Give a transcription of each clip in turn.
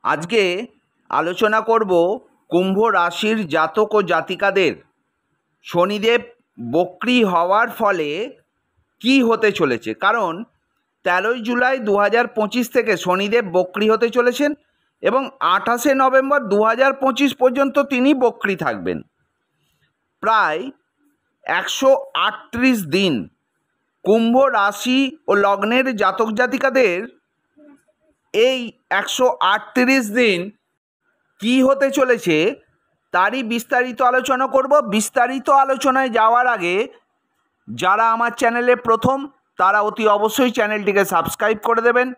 আজকে আলোচনা করব কুম্ভ রাশির জাতক ও জাতিকাদের শনিদেব বক্রী হওয়ার ফলে কি হতে চলেছে। কারণ 13 জুলাই 2025 থেকে শনিদেব বক্রী হতে চলেছেন এবং 28 নভেম্বর 2025 পর্যন্ত তিনি বক্রী থাকবেন। প্রায় 138 দিন কুম্ভ রাশি ও লগ্নের জাতক জাতিকাদের এই 138 দিন কি হতে চলেছে তারই বিস্তারিত আলোচনা করব। বিস্তারিত আলোচনায় যাওয়ার আগে যারা আমার চ্যানেলে প্রথম তারা অতি অবশ্যই চ্যানেলটিকে সাবস্ক্রাইব করে দেবেন,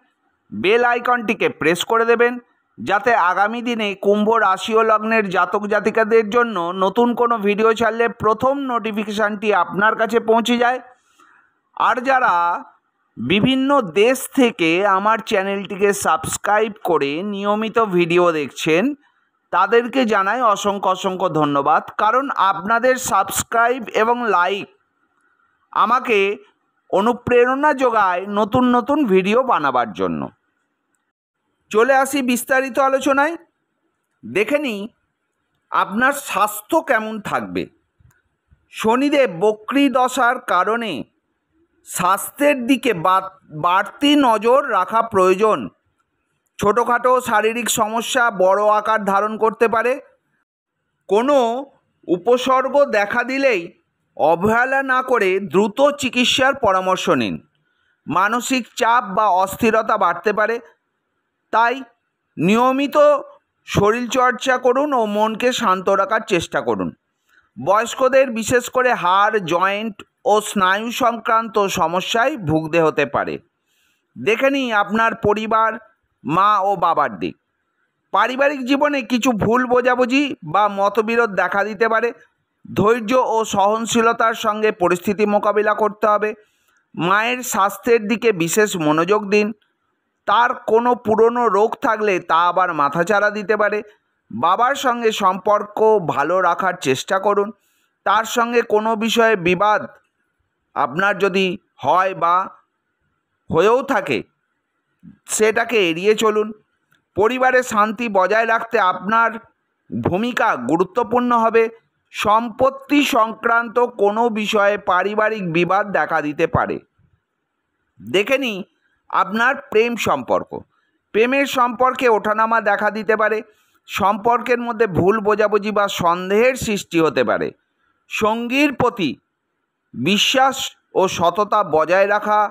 বেল আইকনটিকে প্রেস করে দেবেন, যাতে আগামী দিনে কুম্ভ রাশি ও লগ্নের জাতক জাতিকাদের জন্য নতুন কোনো ভিডিও ছাড়লে প্রথম নোটিফিকেশানটি আপনার কাছে পৌঁছে যায়। আর যারা বিভিন্ন দেশ থেকে আমার চ্যানেলটিকে সাবস্ক্রাইব করে নিয়মিত ভিডিও দেখছেন তাদেরকে জানাই অসংখ্য ধন্যবাদ। কারণ আপনাদের সাবস্ক্রাইব এবং লাইক আমাকে অনুপ্রেরণা যোগায় নতুন নতুন ভিডিও বানাবার জন্য। চলে আসি বিস্তারিত আলোচনায়। দেখে নিই আপনার স্বাস্থ্য কেমন থাকবে। শনিদেব বক্রী দশার কারণে স্বাস্থ্যের দিকে বাড়তি নজর রাখা প্রয়োজন। ছোটোখাটো শারীরিক সমস্যা বড় আকার ধারণ করতে পারে। কোনো উপসর্গ দেখা দিলেই অবহেলা না করে দ্রুত চিকিৎসার পরামর্শ নিন। মানসিক চাপ বা অস্থিরতা বাড়তে পারে, তাই নিয়মিত শরীরচর্চা করুন ও মনকে শান্ত রাখার চেষ্টা করুন। বয়স্কদের বিশেষ করে হাড়, জয়েন্ট ও স্নায়ু সংক্রান্ত সমস্যায় ভুগতে হতে পারে। দেখে নিই আপনার পরিবার, মা ও বাবার দিক। পারিবারিক জীবনে কিছু ভুল বোঝাবুঝি বা মতবিরোধ দেখা দিতে পারে। ধৈর্য ও সহনশীলতার সঙ্গে পরিস্থিতি মোকাবিলা করতে হবে। মায়ের স্বাস্থ্যের দিকে বিশেষ মনোযোগ দিন। তার কোনো পুরনো রোগ থাকলে তা আবার মাথাচাড়া দিতে পারে। বাবার সঙ্গে সম্পর্ক ভালো রাখার চেষ্টা করুন। তার সঙ্গে কোনো বিষয়ে বিবাদ আপনার যদি হয় বা হয়েও থাকে সেটাকে এড়িয়ে চলুন। পরিবারে শান্তি বজায় রাখতে আপনার ভূমিকা গুরুত্বপূর্ণ হবে। সম্পত্তি সংক্রান্ত কোনো বিষয়ে পারিবারিক বিবাদ দেখা দিতে পারে। দেখে নিই আপনার প্রেম সম্পর্ক। প্রেমের সম্পর্কে ওঠানামা দেখা দিতে পারে। সম্পর্কের মধ্যে ভুল বোঝাবুঝি বা সন্দেহের সৃষ্টি হতে পারে। সঙ্গীর প্রতি বিশ্বাস ও সততা বজায় রাখা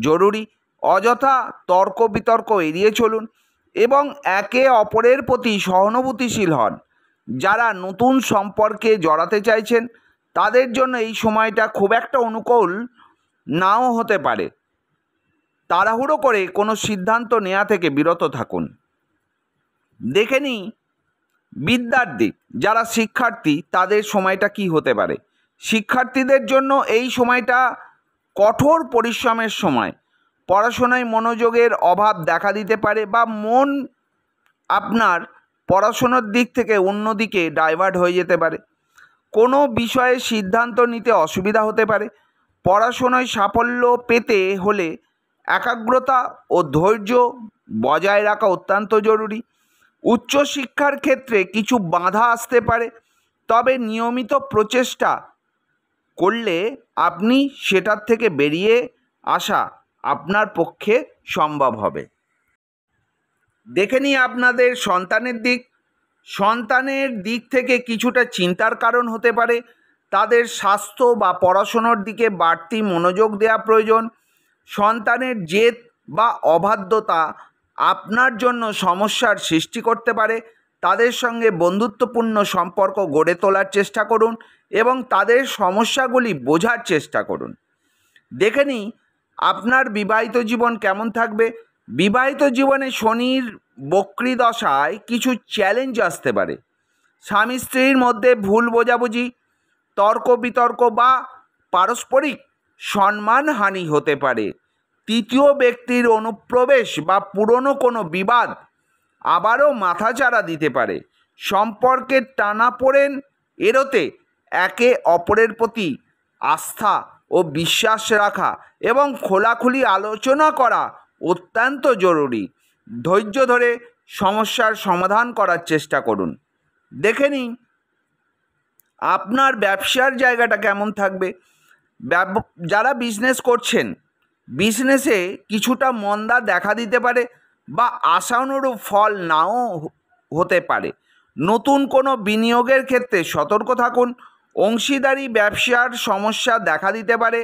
জরুরি। অযথা তর্ক বিতর্ক এড়িয়ে চলুন এবং একে অপরের প্রতি সহানুভূতিশীল হন। যারা নতুন সম্পর্কে জড়াতে চাইছেন তাদের জন্য এই সময়টা খুব একটা অনুকূল নাও হতে পারে। তাড়াহুড়ো করে কোনো সিদ্ধান্ত নেওয়া থেকে বিরত থাকুন। দেখে নিই বিদ্যার দিক। যারা শিক্ষার্থী তাদের সময়টা কি হতে পারে। শিক্ষার্থীদের জন্য এই সময়টা কঠোর পরিশ্রমের সময়। পড়াশোনায় মনোযোগের অভাব দেখা দিতে পারে বা মন আপনার পড়াশোনার দিক থেকে অন্যদিকে ডাইভার্ট হয়ে যেতে পারে। কোনো বিষয়ে সিদ্ধান্ত নিতে অসুবিধা হতে পারে। পড়াশোনায় সাফল্য পেতে হলে একাগ্রতা ও ধৈর্য বজায় রাখা অত্যন্ত জরুরি। উচ্চশিক্ষার ক্ষেত্রে কিছু বাধা আসতে পারে, তবে নিয়মিত প্রচেষ্টা করলে আপনি সেটার থেকে বেরিয়ে আসা আপনার পক্ষে সম্ভব হবে। দেখে নিই আপনাদের সন্তানের দিক। সন্তানের দিক থেকে কিছুটা চিন্তার কারণ হতে পারে। তাদের স্বাস্থ্য বা পড়াশোনার দিকে বাড়তি মনোযোগ দেওয়া প্রয়োজন। সন্তানের জেদ বা অবাধ্যতা আপনার জন্য সমস্যার সৃষ্টি করতে পারে। তাদের সঙ্গে বন্ধুত্বপূর্ণ সম্পর্ক গড়ে তোলার চেষ্টা করুন এবং তাদের সমস্যাগুলি বোঝার চেষ্টা করুন। দেখে নিই আপনার বিবাহিত জীবন কেমন থাকবে। বিবাহিত জীবনে শনির বক্রী দশায় কিছু চ্যালেঞ্জ আসতে পারে। স্বামী স্ত্রীর মধ্যে ভুল বোঝাবুঝি, তর্ক বিতর্ক বা পারস্পরিক সম্মানহানি হতে পারে। তৃতীয় ব্যক্তির অনুপ্রবেশ বা পুরনো কোনো বিবাদ আবারও মাথাচাড়া দিতে পারে। সম্পর্কের টানাপোড়েন এড়োতে একে অপরের প্রতি আস্থা ও বিশ্বাস রাখা এবং খোলাখুলি আলোচনা করা অত্যন্ত জরুরি। ধৈর্য ধরে সমস্যার সমাধান করার চেষ্টা করুন। দেখে নিন আপনার ব্যবসার জায়গাটা কেমন থাকবে। যারা বিজনেস করছেন, বিজনেসে কিছুটা মন্দা দেখা দিতে পারে বা আশানুরূপ ফল নাও হতে পারে। নতুন কোনো বিনিয়োগের ক্ষেত্রে সতর্ক থাকুন। অংশীদারি ব্যবসার সমস্যা দেখা দিতে পারে।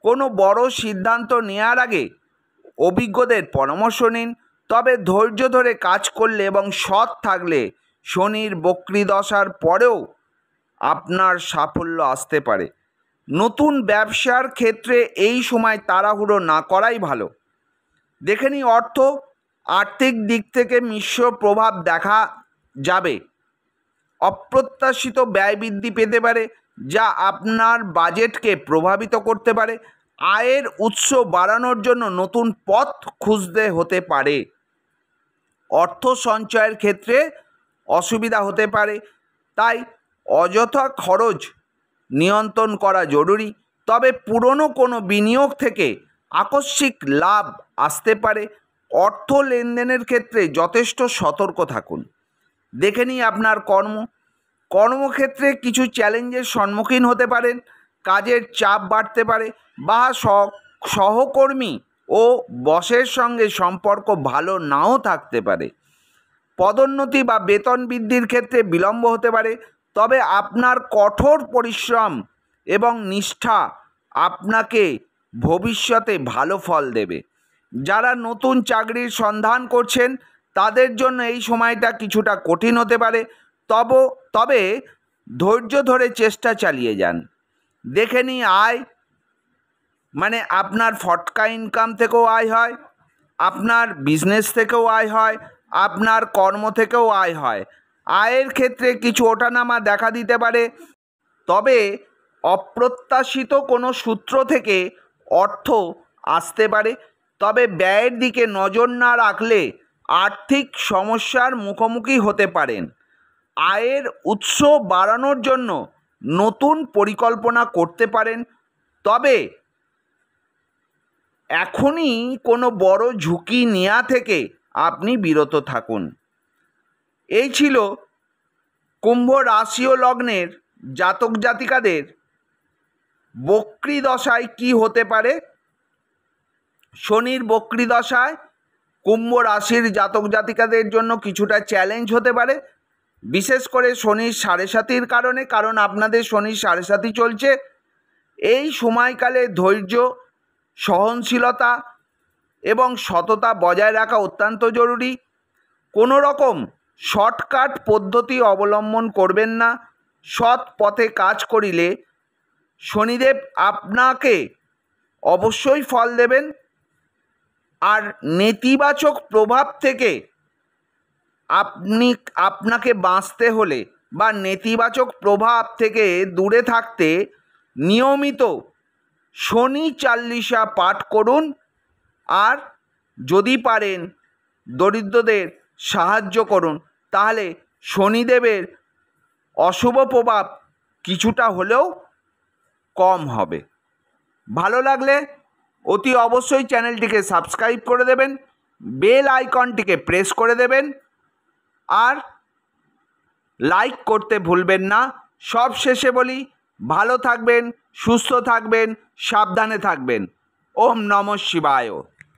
কোনো বড় সিদ্ধান্ত নেওয়ার আগে অভিজ্ঞদের পরামর্শ নিন। তবে ধৈর্য ধরে কাজ করলে এবং সৎ থাকলে শনির বক্রী দশার পরেও আপনার সাফল্য আসতে পারে। নতুন ব্যবসার ক্ষেত্রে এই সময় তাড়াহুড়ো না করাই ভালো। দেখে নিই আর্থিক দিক থেকে মিশ্র প্রভাব দেখা যাবে। অপ্রত্যাশিত ব্যয় বৃদ্ধি পেতে পারে, যা আপনার বাজেটকে প্রভাবিত করতে পারে। আয়ের উৎস বাড়ানোর জন্য নতুন পথ খুঁজতে হতে পারে। অর্থ সঞ্চয়ের ক্ষেত্রে অসুবিধা হতে পারে, তাই অযথা খরচ নিয়ন্ত্রণ করা জরুরি। তবে পুরনো কোনো বিনিয়োগ থেকে আকস্মিক লাভ আসতে পারে। অর্থ লেনদেনের ক্ষেত্রে যথেষ্ট সতর্ক থাকুন। দেখে নিই আপনার কর্মক্ষেত্রে কিছু চ্যালেঞ্জের সম্মুখীন হতে পারেন। কাজের চাপ বাড়তে পারে বা সহকর্মী ও বসের সঙ্গে সম্পর্ক ভালো নাও থাকতে পারে। পদোন্নতি বা বেতন বৃদ্ধির ক্ষেত্রে বিলম্ব হতে পারে, তবে আপনার কঠোর পরিশ্রম এবং নিষ্ঠা আপনাকে ভবিষ্যতে ভালো ফল দেবে। যারা নতুন চাকরির সন্ধান করছেন তাদের জন্য এই সময়টা কিছুটা কঠিন হতে পারে, তবে ধৈর্য ধরে চেষ্টা চালিয়ে যান। দেখে নিই আয়, মানে আপনার ফটকা ইনকাম থেকেও আয় হয়, আপনার বিজনেস থেকেও আয় হয়, আপনার কর্ম থেকেও আয় হয়। আয়ের ক্ষেত্রে কিছু ওঠানামা দেখা দিতে পারে, তবে অপ্রত্যাশিত কোনো সূত্র থেকে অর্থ আসতে পারে। তবে ব্যয়ের দিকে নজর না রাখলে আর্থিক সমস্যার মুখোমুখি হতে পারেন। আয়ের উৎস বাড়ানোর জন্য নতুন পরিকল্পনা করতে পারেন, তবে এখনই কোনো বড় ঝুঁকি নেওয়া থেকে আপনি বিরত থাকুন। এই ছিল কুম্ভ রাশি ও লগ্নের জাতক জাতিকাদের বক্রী দশায় কি হতে পারে। শনির বক্রী দশায় কুম্ভ রাশির জাতক জাতিকাদের জন্য কিছুটা চ্যালেঞ্জ হতে পারে, বিশেষ করে শনির 7.5 কারণে। কারণ আপনাদের শনির 7.5 চলছে। এই সময়কালে ধৈর্য, সহনশীলতা এবং সততা বজায় রাখা অত্যন্ত জরুরি। কোনো রকম শর্টকাট পদ্ধতি অবলম্বন করবেন না। সৎ পথে কাজ করিলে শনিদেব আপনাকে অবশ্যই ফল দেবেন। আর নেতিবাচক প্রভাব থেকে আপনাকে বাঁচতে হলে বা নেতিবাচক প্রভাব থেকে দূরে থাকতে নিয়মিত শনি চাল্লিশা পাঠ করুন। আর যদি পারেন দরিদ্রদের সাহায্য করুন, তাহলে শনিদেবের অশুভ প্রভাব কিছুটা হলেও কম হবে। ভালো লাগলে অতি অবশ্যই চ্যানেলটিকে সাবস্ক্রাইব করে দেবেন, বেল আইকনটিকে প্রেস করে দেবেন আর লাইক করতে ভুলবেন না। সব শেষে বলি, ভালো থাকবেন, সুস্থ থাকবেন, সাবধানে থাকবেন। ওম নমঃ শিবায়।